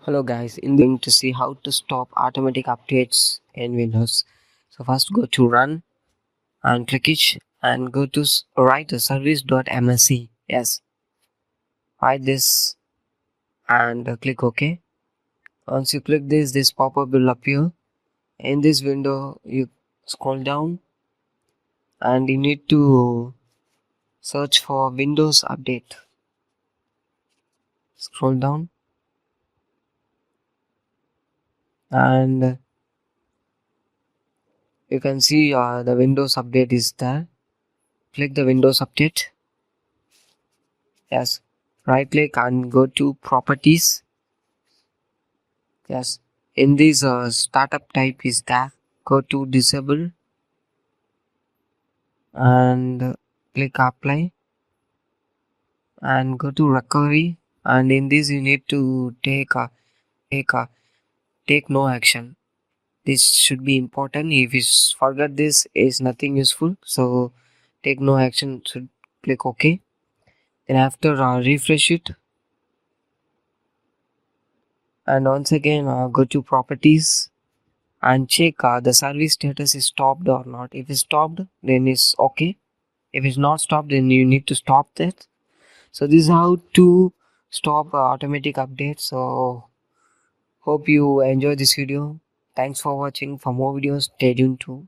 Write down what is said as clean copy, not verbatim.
Hello guys, in this going to see how to stop automatic updates in Windows. So first go to run and click it and go to write the service.msc. Yes, write this and click OK. Once you click this pop-up will appear. In this window you scroll down and you need to search for Windows Update. Scroll down and you can see the Windows Update is there. Click the Windows Update. Yes, right click and go to properties. Yes, in this startup type is there. Go to disable and click apply and go to recovery, and in this you need to take a take no action. This should be important. If you forget this is nothing useful, so take no action should click OK. Then after refresh it and once again go to properties and check the service status is stopped or not. If it's stopped, then it's okay. If it's not stopped, then you need to stop that. So this is how to stop automatic updates. So hope you enjoy this video. Thanks for watching. For more videos, stay tuned to